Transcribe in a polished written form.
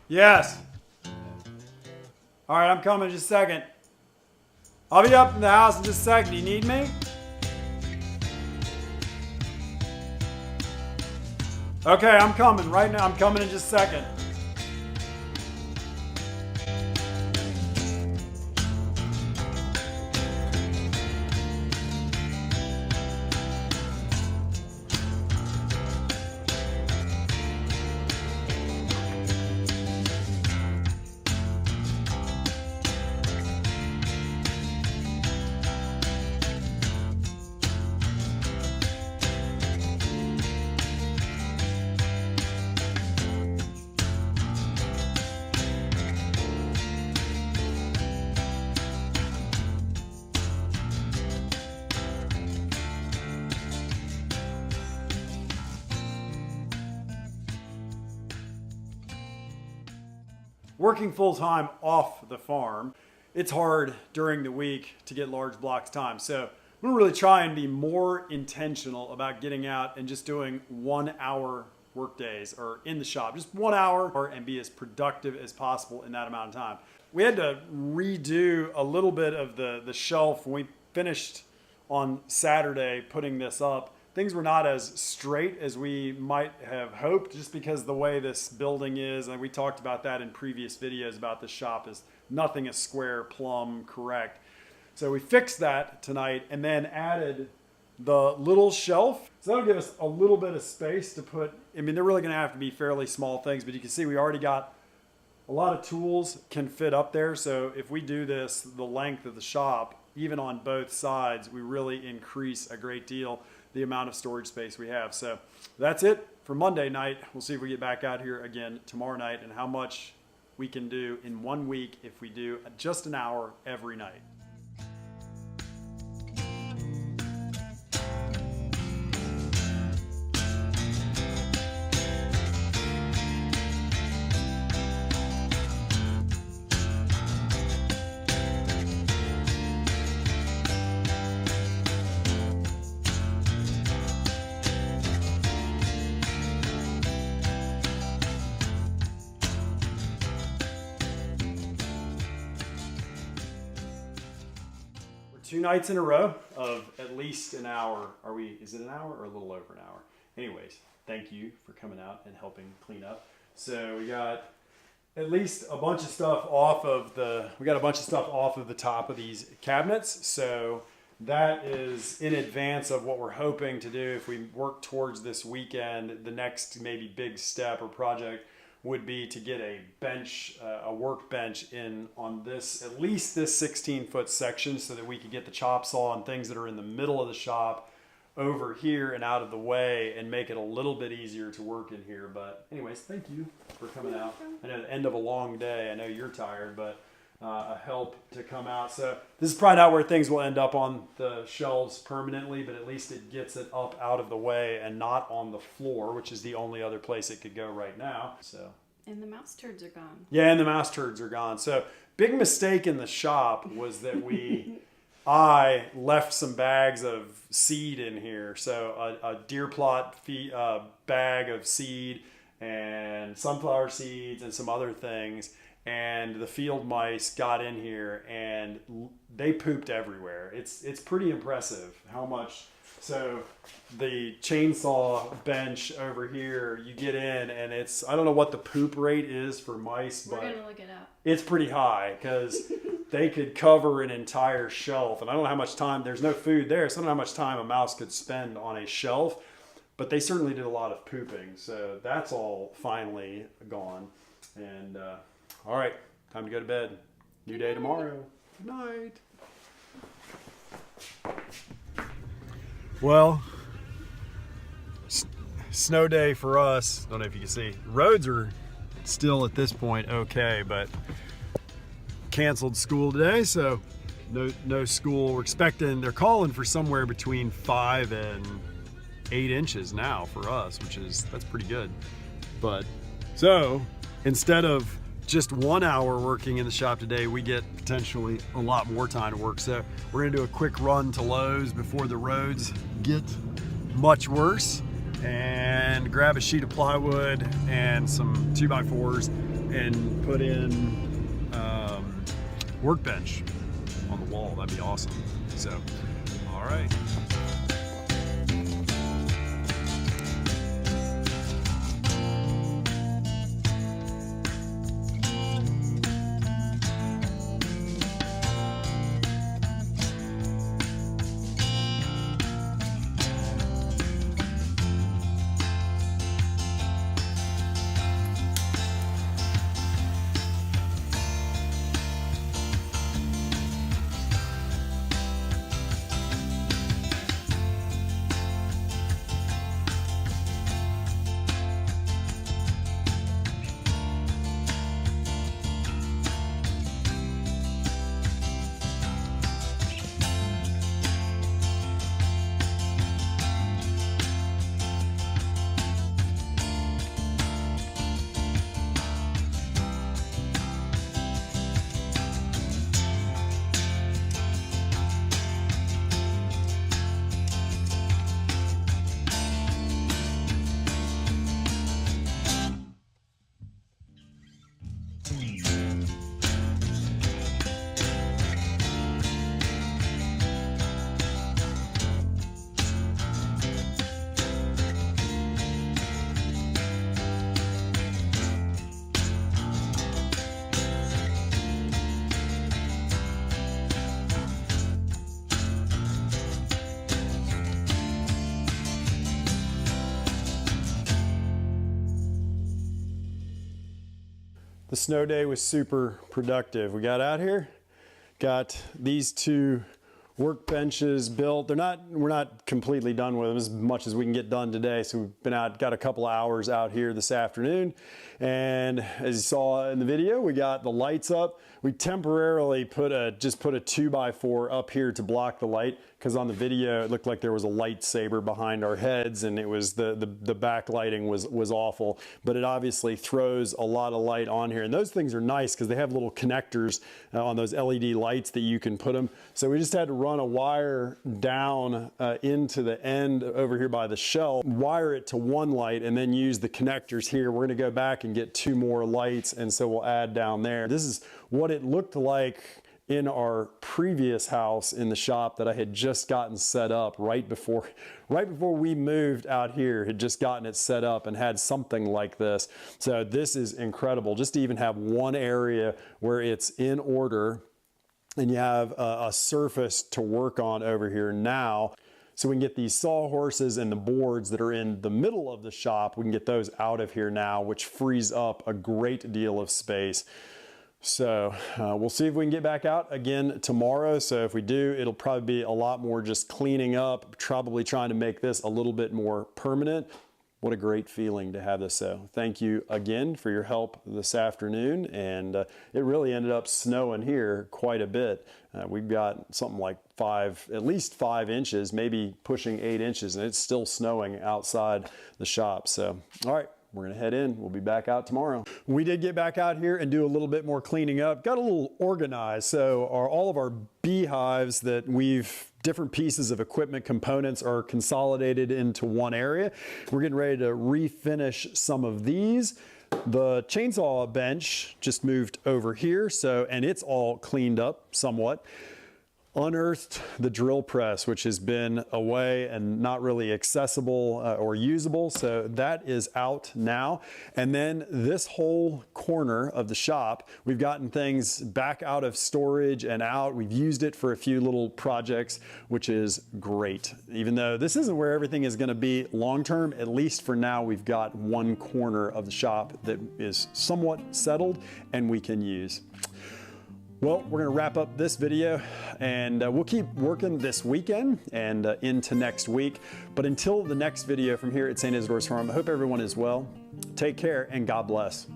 Yes. All right, I'm coming in just a second. I'll be up in the house in just a second. Do you need me? Okay, I'm coming right now. I'm coming in just a second. Working full-time off the farm, it's hard during the week to get large blocks of time. So I'm gonna really try and be more intentional about getting out and just doing 1 hour work days or in the shop, just 1 hour, and be as productive as possible in that amount of time. We had to redo a little bit of the shelf when we finished on Saturday putting this up. Things were not as straight as we might have hoped just because the way this building is, and we talked about that in previous videos about the shop, is nothing is square, plumb, correct. So we fixed that tonight and then added the little shelf. So that'll give us a little bit of space to put, I mean, they're really gonna have to be fairly small things, but you can see we already got a lot of tools can fit up there. So if we do this, the length of the shop, even on both sides, we really increase a great deal the amount of storage space we have. So that's it for Monday night. We'll see if we get back out here again tomorrow night and how much we can do in 1 week if we do just an hour every night. Two nights in a row of at least an hour. Is it an hour or a little over an hour? Anyways, thank you for coming out and helping clean up. So we got at least a bunch of stuff off of the top of these cabinets. So that is in advance of what we're hoping to do if we work towards this weekend. The next maybe big step or project would be to get a bench, a workbench in on this, at least this 16-foot section, so that we could get the chop saw and things that are in the middle of the shop over here and out of the way and make it a little bit easier to work in here. But anyways, thank you for coming out. I know the end of a long day. I know you're tired, but a help to come out. So this is probably not where things will end up on the shelves permanently, but at least it gets it up out of the way and not on the floor, which is the only other place it could go right now. So. And the mouse turds are gone. Yeah, and the mouse turds are gone. So big mistake in the shop was that I left some bags of seed in here. So a deer plot bag of seed and sunflower seeds and some other things. And the field mice got in here and they pooped everywhere. It's pretty impressive how much. So the chainsaw bench over here, you get in and I don't know what the poop rate is for mice, but we're gonna look it up. It's pretty high because they could cover an entire shelf. And I don't know how much time, there's no food there, so I don't know how much time a mouse could spend on a shelf, but they certainly did a lot of pooping. So that's all finally gone. And all right, time to go to bed. New day tomorrow. Good night. Well, snow day for us. Don't know if you can see. Roads are still at this point okay, but canceled school today, so no school. We're expecting, they're calling for somewhere between 5 and 8 inches now for us, that's pretty good. But so instead of just 1 hour working in the shop today, we get potentially a lot more time to work. So we're gonna do a quick run to Lowe's before the roads get much worse, and grab a sheet of plywood and some 2x4s and put in Workbench on the wall. That'd be awesome. So, all right. The snow day was super productive. We got out here, got these two workbenches built. We're not completely done with them as much as we can get done today. So we've been out, got a couple of hours out here this afternoon. And as you saw in the video, we got the lights up. We temporarily just put a 2x4 up here to block the light, because on the video it looked like there was a lightsaber behind our heads, and it was the backlighting was awful. But it obviously throws a lot of light on here, and those things are nice because they have little connectors on those LED lights that you can put them. So we just had to run a wire down into the end over here by the shelf, wire it to one light, and then use the connectors here. We're going to go back and get two more lights, and so we'll add down there. This is what it looked like in our previous house in the shop that I had just gotten set up right before we moved out here. Had just gotten it set up and had something like this. So this is incredible, just to even have one area where it's in order and you have a surface to work on over here now. So we can get these sawhorses and the boards that are in the middle of the shop, we can get those out of here now, which frees up a great deal of space. So we'll see if we can get back out again tomorrow. So if we do, it'll probably be a lot more just cleaning up, probably trying to make this a little bit more permanent. What a great feeling to have this. So thank you again for your help this afternoon. And it really ended up snowing here quite a bit. We've got something like at least 5 inches, maybe pushing 8 inches, and it's still snowing outside the shop. So, all right. We're gonna head in. We'll be back out tomorrow. We did get back out here and do a little bit more cleaning up. Got a little organized. So all of our beehives that different pieces of equipment components are consolidated into one area. We're getting ready to refinish some of these. The chainsaw bench just moved over here. And it's all cleaned up somewhat. Unearthed the drill press, which has been away and not really accessible or usable. So that is out now. And then this whole corner of the shop, we've gotten things back out of storage and out. We've used it for a few little projects, which is great. Even though this isn't where everything is going to be long-term, at least for now, we've got one corner of the shop that is somewhat settled and we can use. Well, we're going to wrap up this video, and we'll keep working this weekend and into next week. But until the next video from here at St. Isidore's Farm, I hope everyone is well. Take care, and God bless.